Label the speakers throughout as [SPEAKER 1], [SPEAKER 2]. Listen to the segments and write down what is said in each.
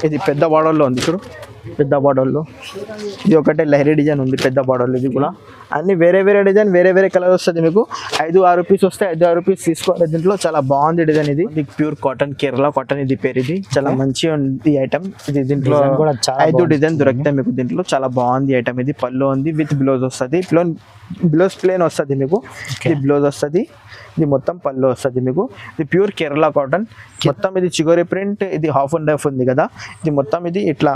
[SPEAKER 1] ఇది పెద్ద బార్డర్లో ఉంది చూడు, పెద్ద బార్డర్లో ఇది ఒకటే లహరీ డిజైన్ ఉంది పెద్ద బార్డర్లో. ఇది కూడా అన్ని వేరే వేరే డిజైన్ వేరే వేరే కలర్ వస్తుంది మీకు. 5-6 పీస్ వస్తాయి, 5-6 పీస్ తీసుకోవాలి. దీంట్లో చాలా బాగుంది డిజైన్. ఇది ప్యూర్ కాటన్, కేరళ కాటన్ ఇది పేరు. ఇది చాలా మంచిగా ఉంది ఐటమ్. ఇది దీంట్లో 5 డిజైన్ దొరుకుతాయి మీకు. దీంట్లో చాలా బాగుంది ఐటమ్. ఇది పళ్ళు ఉంది విత్ బ్లౌజ్ వస్తుంది. బ్లౌజ్ ప్లేన్ వస్తుంది మీకు. ఇది బ్లౌజ్ వస్తుంది, ఇది మొత్తం పళ్ళు వస్తుంది మీకు. ఇది ప్యూర్ కేరళ కాటన్ మొత్తం. ఇది చిగోరి ప్రింట్. ఇది హాఫ్ అండ్ హాఫ్ ఉంది కదా, ఇది మొత్తం ఇది ఇట్లా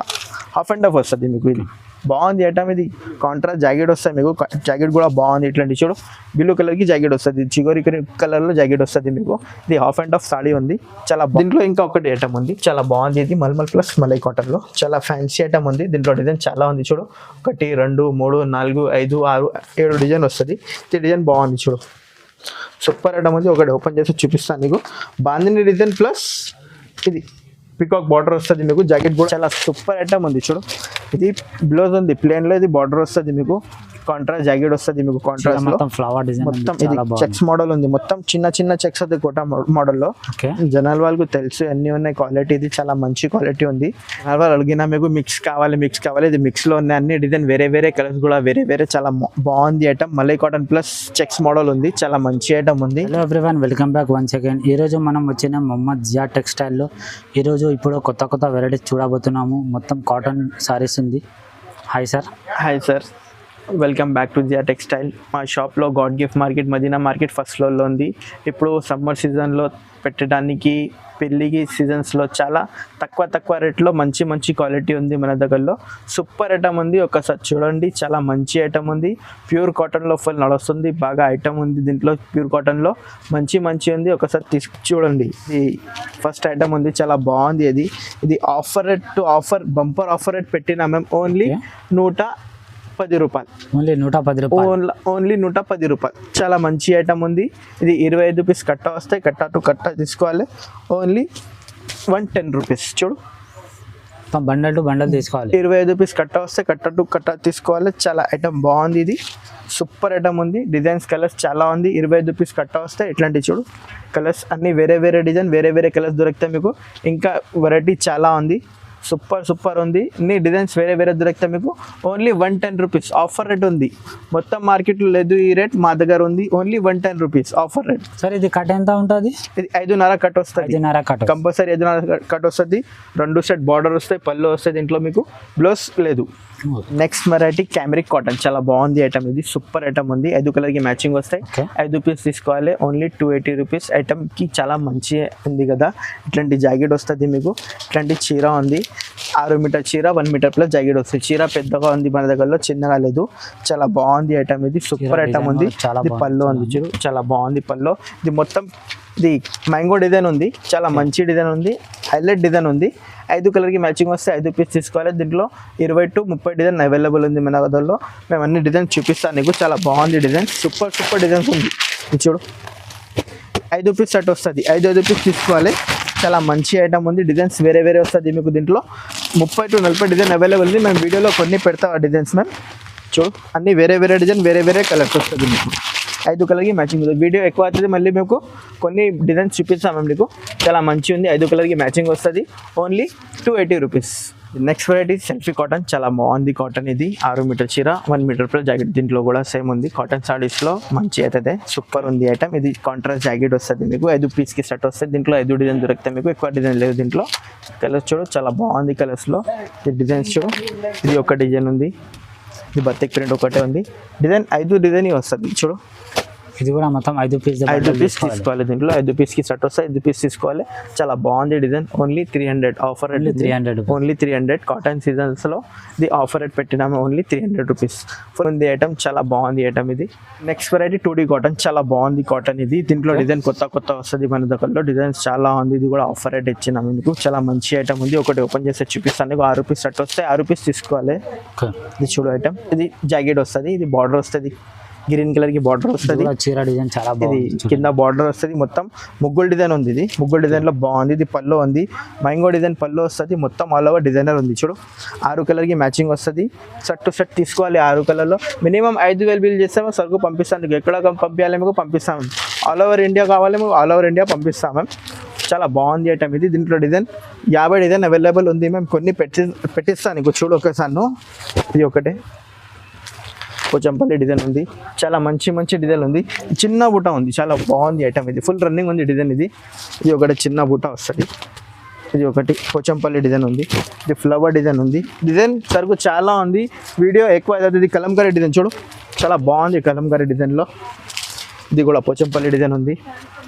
[SPEAKER 1] హాఫ్ అండ్ హాఫ్ వస్తుంది మీకు. ఇది బాగుంది ఐటమ్. ఇది కాంట్రాస్ట్ జాకెట్ వస్తుంది మీకు. జాకెట్ కూడా బాగుంది. ఇట్లాంటి చూడు బ్లూ కలర్కి జాకెట్ వస్తుంది, చిగోరి కలర్లో జాకెట్ వస్తుంది మీకు. ఇది హాఫ్ అండ్ హాఫ్ సాడీ ఉంది చాలా. దీంట్లో ఇంకా ఒకటి ఐటమ్ ఉంది చాలా బాగుంది. ఇది మల్మల్ ప్లస్ మలై కాటన్లో చాలా ఫ్యాన్సీ ఐటమ్ ఉంది. దీంట్లో డిజైన్ చాలా ఉంది చూడు. 1 2 3 4 5 6 7 డిజైన్ వస్తుంది. ఈ డిజైన్ బాగుంది చూడు, సూపర్ ఐటమ్ ఉంది. ఒకటి ఓపెన్ చేసి చూపిస్తాను నీకు. బాందిని డిజైన్ ప్లస్ ఇది పికాక్ బార్డర్ వస్తుంది మీకు. జాకెట్ కూడా చాలా సూపర్ ఐటమ్ ఉంది చూడు. ఇది బ్లౌజ్ ఉంది ప్లేన్ లో, ఇది బార్డర్ వస్తుంది మీకు. కాంట్రాస్ట్ జాకెట్ వస్తుంది మీకు. కాంట్రాస్ట్ మొత్తం ఫ్లవర్ డిజైన్ మొత్తం. ఇది చెక్స్ మోడల్ ఉంది మొత్తం, చిన్న చిన్న చెక్స్ అది కోటా మోడల్లో. జనాల వాళ్ళకు తెలుసు అన్ని ఉన్నాయి క్వాలిటీ. ఇది చాలా మంచి క్వాలిటీ ఉంది. జనాల వాళ్ళు అడిగినా మీకు మిక్స్ కావాలి ఇది మిక్స్ లో ఉన్నాయి అన్ని డిజైన్ వేరే వేరే కలర్స్ కూడా వేరే వేరే. చాలా బాగుంది item. Malai cotton plus checks model ఉంది, చాలా మంచి ఐటమ్ ఉంది.
[SPEAKER 2] Hello everyone, welcome back once again. ఈ రోజు మనం వచ్చిన మొహమ్మద్ జియా టెక్స్టైల్ లో ఈరోజు ఇప్పుడు కొత్త వెరైటీస్ చూడబోతున్నాము. మొత్తం కాటన్ సారీస్ ఉంది. Hi sir.
[SPEAKER 1] Hi sir, welcome back to Jia textile. మా షాప్లో God gift market, Madina market first ఫ్లోర్లో ఉంది. ఇప్పుడు సమ్మర్ సీజన్లో పెట్టడానికి, పెళ్ళికి సీజన్స్లో చాలా తక్కువ రేట్లో మంచి క్వాలిటీ ఉంది మన దగ్గరలో. సూపర్ ఐటమ్ ఉంది, ఒకసారి చూడండి. చాలా మంచి ఐటమ్ ఉంది. ప్యూర్ కాటన్లో ఫుల్ నడుస్తుంది, బాగా ఐటమ్ ఉంది దీంట్లో. ప్యూర్ కాటన్లో మంచి ఉంది, ఒకసారి చూడండి. ఇది ఫస్ట్ ఐటమ్ ఉంది, చాలా బాగుంది. ఇది offer rate to offer, bumper offer rate పెట్టినా మేము. ఓన్లీ 110 రూపాయలు. ఓన్లీ 110 రూపాయలు. చాలా మంచి ఐటమ్ ఉంది. ఇది 25 రూపీస్ కట్ట వస్తాయి. కట్ట టు కట్ట తీసుకోవాలి. Only 110 rupees. చూడు,
[SPEAKER 2] బండల్ టు బండల్ తీసుకోవాలి.
[SPEAKER 1] 25 రూపీస్ కట్ట వస్తాయి. కట్ట టు కట్ట తీసుకోవాలి. చాలా ఐటమ్ బాగుంది. ఇది సూపర్ ఐటమ్ ఉంది. డిజైన్స్ కలర్స్ చాలా ఉంది. 25 రూపీస్ కట్ట వస్తాయి. ఇట్లాంటి చూడు కలర్స్ అన్ని వేరే వేరే డిజైన్ వేరే వేరే కలర్స్ దొరుకుతాయి మీకు. ఇంకా వెరైటీ చాలా ఉంది. సూపర్ ఉంది. అన్ని డిజైన్స్ వేరే వేరే దొరుకుతాయి మీకు. ఓన్లీ 110 రూపీస్ ఆఫర్ రేట్ ఉంది. మొత్తం మార్కెట్లో లేదు ఈ రేట్, మా దగ్గర ఉంది. Only 110 rupees offer rate.
[SPEAKER 2] Sir ఇది కట్ ఎంత ఉంటుంది?
[SPEAKER 1] ఇది 5.5 కట్ వస్తుంది. కంపల్సరీ 5.5 కట్ వస్తుంది. 2 సెట్ బార్డర్ వస్తాయి, పళ్ళు వస్తాయి. దీంట్లో మీకు బ్లౌజ్ లేదు. నెక్స్ట్ వెరైటీ క్యామరిక్ కాటన్, చాలా బాగుంది ఐటమ్. ఇది సూపర్ ఐటమ్ ఉంది. 5 కలర్కి మ్యాచింగ్ వస్తాయి. 5 పీస్ తీసుకోవాలి. Only 280 rupees. ఐటమ్కి చాలా మంచి ఉంది కదా. ఇట్లాంటి జాకెట్ వస్తుంది మీకు. ఇట్లాంటి చీర ఉంది, 6 మీటర్ చీర, 1 మీటర్ ప్లస్ జాకెట్ వస్తుంది. చీర పెద్దగా ఉంది మన దగ్గరలో, చిన్నగా లేదు. చాలా బాగుంది ఐటమ్. ఇది సూపర్ ఐటమ్ ఉంది. ఇది పళ్ళు ఉంది చూడు, చాలా బాగుంది పళ్ళు. ఇది మొత్తం ఇది మ్యాంగో డిజైన్ ఉంది, చాలా మంచి డిజైన్ ఉంది. హైలైట్ డిజైన్ ఉంది. 5 కలర్కి మ్యాచింగ్ వస్తే 5 పీస్ తీసుకోవాలి. దీంట్లో 20 to 30 డిజైన్ అవైలబుల్ ఉంది మన దగ్గరలో. మేము అన్ని డిజైన్ చూపిస్తాను నీకు. చాలా బాగుంది డిజైన్, సూపర్ డిజైన్స్ ఉంది. చూడు 5 పీస్ సెట్ వస్తుంది. 5 పీస్ తీసుకోవాలి. చాలా మంచి ఐటమ్ ఉంది. డిజైన్స్ వేరే వేరే వస్తుంది మీకు. దీంట్లో 30 to 40 డిజైన్ అవైలబుల్ ఉంది. మేము వీడియోలో కొన్ని పెడతాం ఆ డిజైన్స్. మేము చూడు అన్ని వేరే వేరే డిజైన్ వేరే వేరే కలర్స్ వస్తుంది మీకు. 5 కలర్కి మ్యాచింగ్ ఉంది. వీడియో ఎక్కువ అవుతుంది, మళ్ళీ మీకు కొన్ని డిజైన్స్ చూపిస్తాం మేము మీకు. చాలా మంచి ఉంది. 5 కలర్కి మ్యాచింగ్ వస్తుంది. Only 280 rupees. Next variety selfie cotton, చాలా బాగుంది కాటన్. ఇది 6 మీటర్ చీర, 1 మీటర్ ప్లస్ జాకెట్. దీంట్లో కూడా సేమ్ ఉంది. కాటన్ సారీస్లో మంచి అవుతుంది. సూపర్ ఉంది ఐటమ్. ఇది కాంట్రాస్ట్ జాకెట్ వస్తుంది మీకు. 5 పీస్కి సెట్ వస్తుంది. దీంట్లో 5 డిజైన్ దొరుకుతాయి మీకు. ఎక్కువ డిజైన్ లేదు దీంట్లో. కలర్స్ చూడు, చాలా బాగుంది కలర్స్లో. ఈ డిజైన్స్ చూడు, ఇది ఒక డిజైన్ ఉంది. ఇది బతిక్ ప్రింట్ ఒకటే ఉంది. డిజైన్ 5 డిజైన్ వస్తుంది చూడు.
[SPEAKER 2] ఇది కూడా మొత్తం 5 పీస్
[SPEAKER 1] తీసుకోవాలి. దీంట్లో 5 పీస్కి సెట్ వస్తాయి. 5 పీస్ తీసుకోవాలి. చాలా బాగుంది design. Only 300 offer rate.
[SPEAKER 2] 300
[SPEAKER 1] only 300. Cotton సీజన్స్లో ఇది ఆఫర్ రేట్ పెట్టినాము. Only 300 rupees. ఉంది ఐటమ్, చాలా బాగుంది ఐటమ్. ఇది నెక్స్ట్ వెరైటీ 2D కాటన్, చాలా బాగుంది కాటన్. ఇది దీంట్లో డిజైన్ కొత్త వస్తుంది మన దగ్గరలో. డిజైన్స్ చాలా ఉంది. ఇది కూడా ఆఫర్ రేట్ ఇచ్చినాము మీకు. చాలా మంచి ఐటమ్ ఉంది. ఒకటి ఓపెన్ చేస్తే చూపిస్తాను. 6 పీస్ సెట్ వస్తాయి. 6 పీస్ తీసుకోవాలి. ఇది చూడు ఐటమ్. ఇది జాకెట్ వస్తుంది. ఇది బార్డర్ వస్తుంది. గ్రీన్ కలర్ కి బార్డర్ వస్తుంది.
[SPEAKER 2] చీర డిజైన్ చాలా బాగుంది.
[SPEAKER 1] ఇది కింద బార్డర్ వస్తుంది. మొత్తం ముగ్గులు డిజైన్ ఉంది. ఇది ముగ్గులు డిజైన్ లో బాగుంది. ఇది పళ్ళు ఉంది. మ్యాంగో డిజైన్ పళ్ళు వస్తుంది. మొత్తం ఆల్ ఓవర్ డిజైనర్ ఉంది చూడు. 6 కలర్ కి మ్యాచింగ్ వస్తుంది. సెట్ టు సెట్ తీసుకోవాలి. 6 కలర్ లో మినిమం 5000 బిల్ చేస్తాము. సరుకు పంపిస్తాను. ఎక్కడ పంపించాలి మీకు పంపిస్తాము. ఆల్ ఓవర్ ఇండియా కావాలి మీకు, ఆల్ ఓవర్ ఇండియా పంపిస్తాము. చాలా బాగుంది ఐటమ్ ఇది. దీంట్లో డిజైన్ 50 డిజైన్ అవైలబుల్ ఉంది. మేము కొన్ని పెట్టిస్తాను నీకు చూడు ఒకసారి. ఇది ఒకటే పోచంపల్లి డిజైన్ ఉంది, చాలా మంచి డిజైన్ ఉంది. చిన్న బుట్ట ఉంది, చాలా బాగుంది ఐటమ్ ఇది. ఫుల్ రన్నింగ్ ఉంది డిజైన్ ఇది. ఇది ఒకటి చిన్న బుట్ట వస్తుంది. ఇది ఒకటి పోచంపల్లి డిజైన్ ఉంది. ఇది ఫ్లవర్ డిజైన్ ఉంది. డిజైన్ సరుకు చాలా ఉంది, వీడియో ఎక్కువ అవుతుంది. ఇది కలంకారీ డిజైన్ చూడు, చాలా బాగుంది కలంకారీ డిజైన్లో. ఇది కూడా పోచంపల్లి డిజైన్ ఉంది.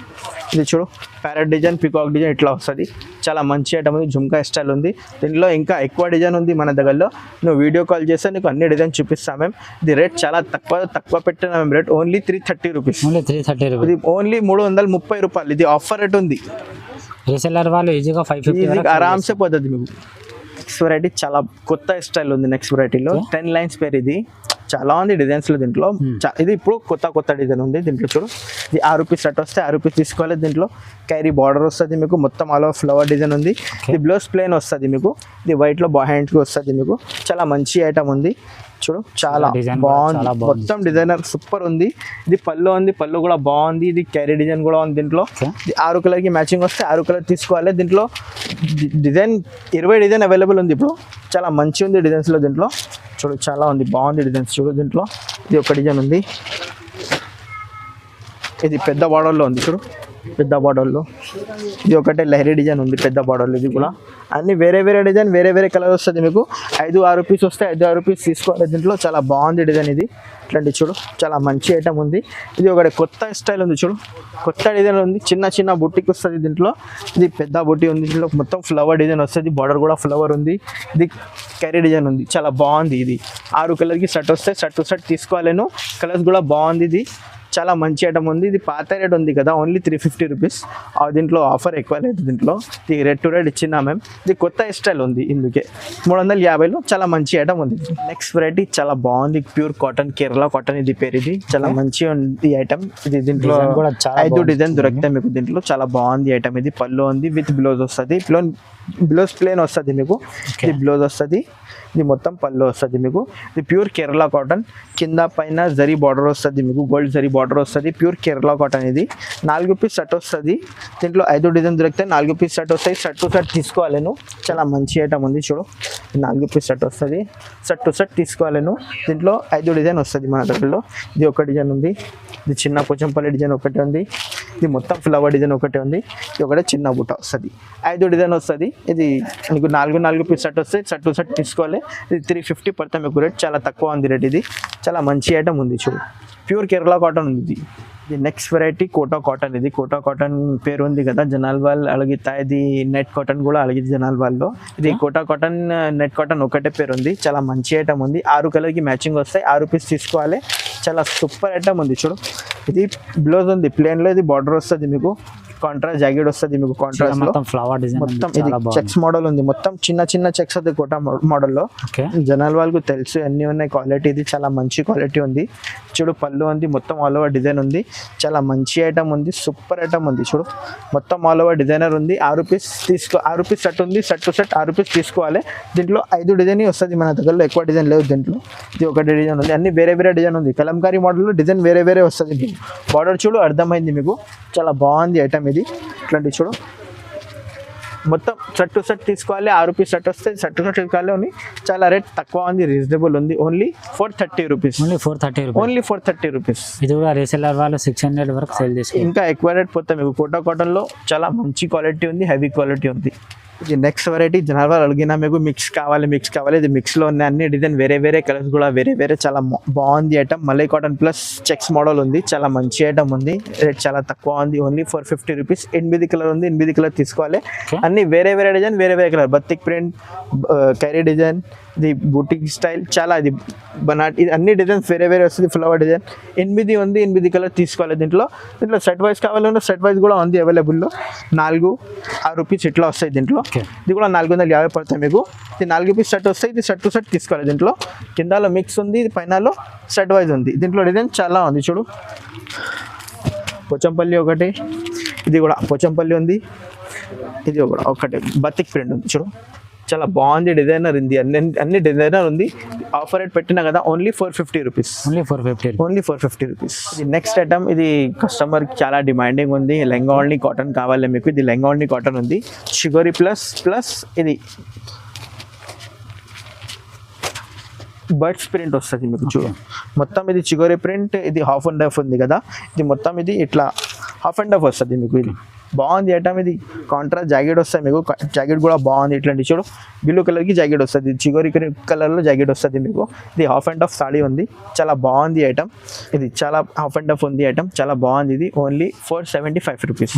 [SPEAKER 1] ఇది చూడు ప్యారెట్ డిజైన్, పికాక్ డిజైన్ ఇట్లా వస్తుంది. చాలా మంచి ఐటమ్ ఉంది, జుమ్కా స్టైల్ ఉంది. దీనిలో ఇంకా ఎక్కువ డిజైన్ ఉంది మన దగ్గరలో. నువ్వు వీడియో కాల్ చేస్తే నీకు అన్ని డిజైన్ చూపిస్తాం మేము. ఇది రేట్ చాలా తక్కువ పెట్టినా మేము రేట్ ఓన్లీ 330 రూపీస్. ఇది ఓన్లీ 330 రూపాయలు. ఇది ఆఫర్ రేట్ ఉంది.
[SPEAKER 2] రీసెల్లర్ వాళ్ళు ఈజీగా 550
[SPEAKER 1] ఆరామ్సే పోతుంది మీకు. నెక్స్ట్ వెరైటీ చాలా కొత్త స్టైల్ ఉంది. నెక్స్ట్ వెరైటీలో 10 లైన్స్ పేరు ఇది. చాలా ఉంది డిజైన్స్లో దీంట్లో. ఇది ఇప్పుడు కొత్త డిజైన్ ఉంది దీంట్లో. చూడు ఇది 6 రూపీస్ సెట్ వస్తే 6 రూపీస్ తీసుకోవాలి. దీంట్లో క్యారీ బార్డర్ వస్తుంది మీకు, మొత్తం ఆల్ ఓవర్ ఫ్లవర్ డిజైన్ ఉంది. ఇది బ్లౌజ్ ప్లేన్ వస్తుంది మీకు. ఇది వైట్లో హ్యాండ్కి వస్తుంది మీకు. చాలా మంచి ఐటమ్ ఉంది చూడు, చాలా బాగుంది. మొత్తం డిజైనర్ సూపర్ ఉంది. ఇది పళ్ళు ఉంది, పళ్ళు కూడా బాగుంది. ఇది క్యారీ డిజైన్ కూడా ఉంది దీంట్లో. 6 కలర్కి మ్యాచింగ్ వస్తే 6 కలర్ తీసుకోవాలి. దీంట్లో డిజైన్ 20 డిజైన్ అవైలబుల్ ఉంది ఇప్పుడు. చాలా మంచి ఉంది డిజైన్స్లో దీంట్లో. చూడు చాలా ఉంది, బాగుంది డిజైన్స్ చూడు దీంట్లో. ఇది ఒక డిజైన్ ఉంది, ఇది పెద్ద బార్డర్లో ఉంది చూడు, పెద్ద బార్డర్లో. ఇది ఒకటే లహరీ డిజైన్ ఉంది పెద్ద బార్డర్లో. ఇది కూడా అన్ని వేరే డిజైన్, వేరే కలర్ వస్తుంది మీకు. 5-6 రూపీస్ వస్తే 5-6 రూపీస్ తీసుకోవాలి దీంట్లో. చాలా బాగుంది డిజైన్ ఇది. ఇట్లాంటి చూడు చాలా మంచి ఐటమ్ ఉంది. ఇది ఒకటి కొత్త స్టైల్ ఉంది చూడు, కొత్త డిజైన్ ఉంది. చిన్న బుట్టికి వస్తుంది దీంట్లో. ఇది పెద్ద బుట్టి ఉంది దీంట్లో. మొత్తం ఫ్లవర్ డిజైన్ వస్తుంది, బార్డర్ కూడా ఫ్లవర్ ఉంది. ఇది క్యారీ డిజైన్ ఉంది, చాలా బాగుంది. ఇది 6 కలర్కి సెట్ వస్తే సెట్ తీసుకోవాలను. కలర్స్ కూడా బాగుంది. ఇది చాలా మంచి ఐటమ్ ఉంది. ఇది పాత రేట్ ఉంది కదా, ఓన్లీ 350 రూపీస్. దీంట్లో ఆఫర్ ఎక్కువ లేదు దీంట్లో. ఇది రేట్ టు రేట్ ఇచ్చినా మేము. ఇది కొత్త స్టైల్ ఉంది, ఇందుకే 350లో చాలా మంచి ఐటమ్ ఉంది. నెక్స్ట్ వెరైటీ చాలా బాగుంది, ప్యూర్ కాటన్, కేరళ కాటన్ ఇది పేరు. ఇది చాలా మంచి ఉంది ఐటమ్. ఇది దీంట్లో 5 డిజైన్ దొరుకుతాయి మీకు దీంట్లో. చాలా బాగుంది ఐటమ్ ఇది. పళ్ళు ఉంది విత్ బ్లౌజ్ వస్తుంది. బ్లౌజ్ ప్లేన్ వస్తుంది మీకు. ఇది బ్లౌజ్ వస్తుంది, ఇది మొత్తం పళ్ళు వస్తుంది మీకు. ఇది ప్యూర్ కేరళ కాటన్, కింద పైన జరీ బార్డర్ వస్తుంది మీకు, గోల్డ్ జరీ బార్డర్ వస్తుంది. ప్యూర్ కేరళ కాటన్ ఇది. 4 పీస్ సెట్ వస్తుంది దీంట్లో. 5 డిజైన్ దొరుకుతాయి, 4 పీస్ సెట్ వస్తాయి. సెట్ టు సెట్ తీసుకోవాలను. చాలా మంచి ఐటమ్ ఉంది చూడు. 4 పీస్ సెట్ వస్తుంది, సెట్ టు సెట్ తీసుకోవాలను. దీంట్లో 5 డిజైన్ వస్తుంది మన దగ్గరలో. ఇది ఒక డిజైన్ ఉంది, ఇది చిన్న పోచంపల్లి డిజైన్ ఒకటి ఉంది. ఇది మొత్తం ఫ్లవర్ డిజైన్ ఒకటి ఉంది. ఇది ఒకటే చిన్న బుట్ట వస్తుంది. 5 డిజైన్ వస్తుంది. ఇది మీకు 4 పీస్ సెట్ వస్తాయి, సెట్ టు సెట్ తీసుకోవాలి. ఇది 350 పడతాయి మీకు రేట్. చాలా తక్కువ ఉంది రేట్. ఇది చాలా మంచి ఐటమ్ ఉంది చూడు, ప్యూర్ కేరళ కాటన్ ఉంది ఇది. ఇది నెక్స్ట్ వెరైటీ కోటా కాటన్. ఇది కోటా కాటన్ పేరు ఉంది కదా, జనాల్ వాళ్ళు అడిగితే ఇది నెట్ కాటన్ కూడా అడిగింది జనాల్ వాళ్ళు. ఇది కోటా కాటన్, నెట్ కాటన్ ఒకటే పేరు ఉంది. చాలా మంచి ఐటమ్ ఉంది. 6 కలర్కి మ్యాచింగ్ వస్తాయి, 6 రూపీస్ తీసుకోవాలి. చాలా సూపర్ ఐటమ్ ఉంది చూడు. ఇది బ్లౌజ్ ఉంది ప్లేన్లో. ఇది బార్డర్ వస్తుంది మీకు, కాంట్రాస్ట్ జాకెట్ వస్తుంది మీకు. కాంట్రాస్ట్ లో
[SPEAKER 2] ఫ్లవర్ డిజైన్
[SPEAKER 1] మొత్తం ఇది చెక్స్ మోడల్ ఉంది. మొత్తం చిన్న చెక్స్ అది కోటా మోడల్లో. జనాల వాళ్ళకు తెలుసు అన్ని ఉన్నాయి క్వాలిటీ. ఇది చాలా మంచి క్వాలిటీ ఉంది చూడు. పళ్ళు ఉంది, మొత్తం ఆల్ ఓవర్ డిజైన్ ఉంది. చాలా మంచి ఐటమ్ ఉంది, సూపర్ ఐటమ్ ఉంది చూడు. మొత్తం ఆల్ ఓవర్ డిజైనర్ ఉంది. 6 రూపీస్ 6 రూపీస్ సెట్ ఉంది, సెట్ టు సెట్ 6 రూపీస్ తీసుకోవాలి. దీంట్లో 5 డిజైన్ వస్తుంది మన దగ్గరలో, ఎక్కువ డిజైన్ లేదు దీంట్లో. ఇది ఒకటి డిజైన్ ఉంది, అన్ని వేరే డిజైన్ ఉంది. కలంకారీ మోడల్లో డిజైన్ వేరే వస్తుంది. బార్డర్ చూడు, అర్థమైంది మీకు. చాలా బాగుంది ఐటమ్ ఇది. ఇట్లాంటి చూడు, మొత్తం సెట్ టు సెట్ తీసుకోవాలి. 6 రూపీస్ సెట్ వస్తే సెట్ టు సెట్ తీసుకోవాలి. ఉంది చాలా రేట్ తక్కువ ఉంది, రీజనబుల్ ఉంది. Only 430 rupees. Only 430 rupees.
[SPEAKER 2] ఇది కూడా రీసెల్లర్ వాళ్ళు 600 వరకు సేల్ చేసి
[SPEAKER 1] ఇంకా ఎక్కువ రేట్ పోతే మీకు. కోటా కాటన్లో చాలా మంచి క్వాలిటీ ఉంది, హెవీ క్వాలిటీ ఉంది. ఇది నెక్స్ట్ వెరైటీ జనాలు అడిగినా మీకు మిక్స్ కావాలి. ఇది మిక్స్లో ఉన్న అన్ని డిజైన్ వేరే కలర్స్ కూడా వేరే. చాలా బాగుంది item. Malai cotton plus checks model ఉంది. చాలా మంచి ఐటమ్ ఉంది. రేట్ చాలా తక్కువ ఉంది, ఓన్లీ 450 రూపీస్. 8 కలర్ ఉంది, 8 కలర్ తీసుకోవాలి. అన్ని వేరే డిజైన్, వేరే colour. Batik print, carry design, ఇది బూటిక్ స్టైల్, చాలా ఇది బనాట్, ఇది అన్ని డిజైన్స్ వేరే వస్తుంది. ఫ్లవర్ డిజైన్ 8 ఉంది, 8 కలర్ తీసుకోవాలి. దీంట్లో సెట్ వైజ్ కావాలన్నా సెట్ వైజ్ కూడా ఉంది అవైలబుల్లో. 4-6 రూపీస్ ఇట్లా వస్తాయి దీంట్లో. ఇది కూడా 450 పడతాయి మీకు. ఇది 4 పీస్ సెట్ వస్తాయి. ఇది సెట్ టు సెట్ తీసుకోవాలి. దీంట్లో కిందలో మిక్స్ ఉంది, ఇది పైనలో సెట్ వైజ్ ఉంది. దీంట్లో డిజైన్ చాలా ఉంది చూడు. పోచంపల్లి ఒకటి, ఇది కూడా పోచంపల్లి ఉంది. ఇది ఒకటి బతిక్ ప్రింట్ ఉంది చూడు. చాలా బాగుంది డిజైనర్ ఉంది, అన్ని డిజైనర్ ఉంది. ఆఫర్ రేట్ పెట్టినా కదా only 450 rupees.
[SPEAKER 2] Only 450.
[SPEAKER 1] Only 450 rupees. ఇది నెక్స్ట్ ఐటమ్, ఇది కస్టమర్ చాలా డిమాండింగ్ ఉంది. లెంగా ఓన్లీ కాటన్ కావాలి మీకు. ఇది లెంగా ఓన్లీ కాటన్ ఉంది, షిగోరి ప్లస్ ఇది బర్డ్స్ ప్రింట్ వస్తుంది మీకు. చూడు మొత్తం ఇది చిగోరి ప్రింట్, ఇది హాఫ్ అండ్ హాఫ్ ఉంది కదా, ఇది మొత్తం ఇది ఇట్లా హాఫ్ అండ్ హాఫ్ వస్తుంది మీకు. ఇది బాగుంది ఐటమ్. ఇది కాంట్రాస్ట్ జాకెట్ వస్తుంది మీకు, జాకెట్ కూడా బాగుంది. ఇట్లాంటి చూడు బ్లూ కలర్కి జాకెట్ వస్తుంది, చిగోరి కలర్లో జాకెట్ వస్తుంది మీకు. ఇది హాఫ్ అండ్ హాఫ్ సాడీ ఉంది, చాలా బాగుంది ఐటమ్. ఇది చాలా హాఫ్ అండ్ హాఫ్ ఉంది ఐటమ్, చాలా బాగుంది. ఇది ఓన్లీ 475 రూపీస్.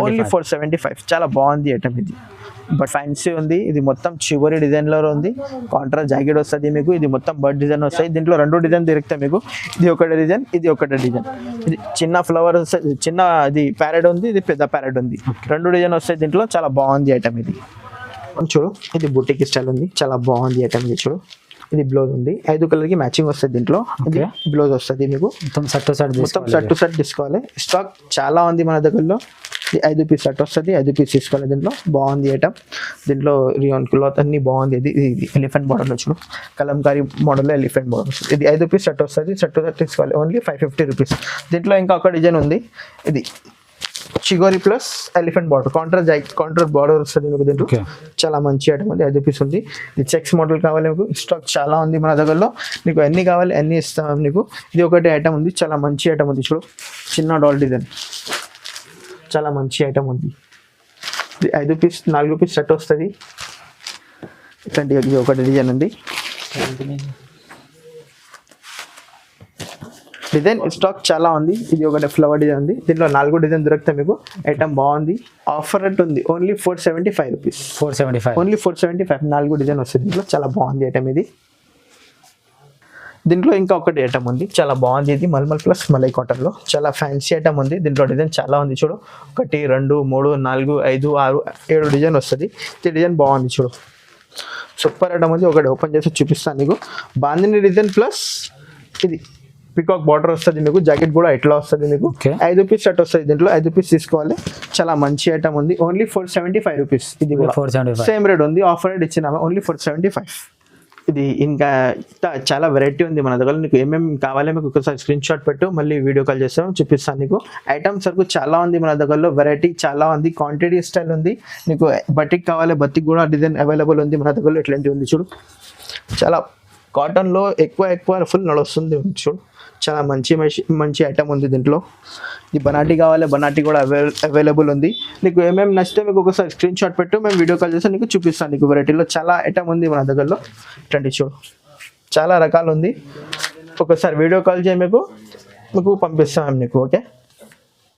[SPEAKER 2] ఓన్లీ
[SPEAKER 1] 475. చాలా బాగుంది ఐటమ్ ఇది. బట్ ఫ్యాన్సీ ఉంది. ఇది మొత్తం చివరి డిజైన్లో ఉంది, కాంట్రాస్ట్ జాకెట్ వస్తుంది మీకు. ఇది మొత్తం బర్డ్ డిజైన్ వస్తాయి. దీంట్లో 2 డిజైన్ దొరుకుతాయి మీకు. ఇది ఒకటి డిజైన్, ఇది ఒకటి డిజైన్. ఇది చిన్న ఫ్లవర్ వస్తుంది, చిన్న ఇది ప్యారెట్ ఉంది, ఇది పెద్ద ప్యారెట్ ఉంది. 2 డిజైన్ వస్తాయి దీంట్లో. చాలా బాగుంది ఐటమ్ ఇది. చూడు ఇది బుటీకి స్టైల్ ఉంది, చాలా బాగుంది ఐటమ్ ఇది. చూడు ఇది బ్లౌజ్ ఉంది, 5 కలర్కి మ్యాచింగ్ వస్తుంది దీంట్లో. ఇది బ్లౌజ్ వస్తుంది మీకు. మొత్తం సెట్ టు సెట్ తీసుకోవాలి. స్టాక్ చాలా ఉంది మన దగ్గరలో. 5 పీస్ సెట్ వస్తుంది, 5 పీస్ తీసుకోవాలి. దీంట్లో బాగుంది ఐటమ్. దీంట్లో రియాన్ క్లాత్ అన్ని బాగుంది. ఇది ఎలిఫెంట్ మోడల్ చూడు, కలంకారీ మోడల్లో ఎలిఫెంట్ మోడల్ వస్తుంది. ఇది 5 పీస్ సెట్ వస్తుంది, సెట్ టు సెట్ తీసుకోవాలి. Only 550 rupees. దీంట్లో ఇంకా ఒక డిజైన్ ఉంది, ఇది చిగోరి plus elephant border, contrast border వస్తుంది మీకు. దీంట్లో చాలా మంచి ఐటమ్ ఉంది, 5 పీస్ ఉంది. ఇది చెక్స్ మోడల్ కావాలి మీకు, స్టాక్ చాలా ఉంది మన దగ్గరలో. నీకు ఎన్ని కావాలి అన్ని ఇస్తాం నీకు. ఇది ఒకటి ఐటమ్ ఉంది, చాలా మంచి ఐటమ్ ఉంది. చూడు చిన్న డాల్ డిజైన్, చాలా మంచి ఐటమ్ ఉంది. ఇది 5 పీస్ 4 పీస్ సెట్ వస్తుంది. ఇట్లాంటి ఇది ఒకటి డిజైన్ ఉంది. డిజైన్ స్టాక్ చాలా ఉంది. ఇది ఒకటి ఫ్లవర్ డిజైన్ ఉంది. దీంట్లో 4 డిజైన్ దొరుకుతాయి మీకు. ఐటమ్ బాగుంది. ఆఫర్ రేట్ ఉంది ఓన్లీ 475 రూపీస్.
[SPEAKER 2] 475
[SPEAKER 1] ఓన్లీ 475. 4 డిజైన్ వస్తుంది దీంట్లో. చాలా బాగుంది ఐటమ్ ఇది. దీంట్లో ఇంకా ఒకటి ఐటమ్ ఉంది, చాలా బాగుంది. ఇది మల్మల్ ప్లస్ మలై కాటన్లో చాలా ఫ్యాన్సీ ఐటమ్ ఉంది. దీంట్లో డిజైన్ చాలా ఉంది. చూడు 1 2 3 4 5 6 7 డిజైన్ వస్తుంది. ఈ డిజైన్ బాగుంది. చూడు సూపర్ ఐటమ్ ఉంది. ఒకటి ఓపెన్ చేసి చూపిస్తాను నీకు. బాందిని డిజైన్ ప్లస్ ఇది పికాక్ బార్డర్ వస్తుంది మీకు. జాకెట్ కూడా ఎట్లా వస్తుంది మీకు. 5 పీస్ సెట్ వస్తుంది దీంట్లో. 5 పీస్ తీసుకోవాలి. చాలా మంచి ఐటమ్ ఉంది. Only 475 rupees. ఇది కూడా సేమ్ రేట్ ఉంది. ఆఫర్ రేట్ ఇచ్చినాము ఓన్లీ 475. ఇది ఇంకా చాలా వెరైటీ ఉంది మన దగ్గర. నీకు ఏమేమి కావాలి మీకు ఒకసారి స్క్రీన్ షాట్ పెట్టు, మళ్ళీ వీడియో కాల్ చేస్తాం, చూపిస్తాను నీకు. ఐటమ్స్ వరకు చాలా ఉంది మన దగ్గరలో, వెరైటీ చాలా ఉంది, క్వాంటిటీ స్టైల్ ఉంది. నీకు బటిక్ కావాలి, బతిక్ కూడా డిజైన్ అవైలబుల్ ఉంది మన దగ్గరలో. ఇట్లాంటివి ఉంది చూడు. చాలా కాటన్లో ఎక్కువ ఫుల్ నడుస్తుంది చూడు. చాలా మంచి ఐటమ్ ఉంది దీంట్లో. ఈ బనాటీ కావాలి, బనాటీ కూడా అవైలబుల్ ఉంది. నీకు ఏమేమి నచ్చితే మీకు ఒకసారి స్క్రీన్ షాట్ పెట్టు, మేము వీడియో కాల్ చేస్తే నీకు చూపిస్తాను. నీకు వెరైటీలో చాలా ఐటమ్ ఉంది మన దగ్గరలో. ఇట్లాంటి చూడు చాలా రకాలు ఉంది. ఒకసారి వీడియో కాల్ చేయి, మీకు పంపిస్తాం నీకు. ఓకే.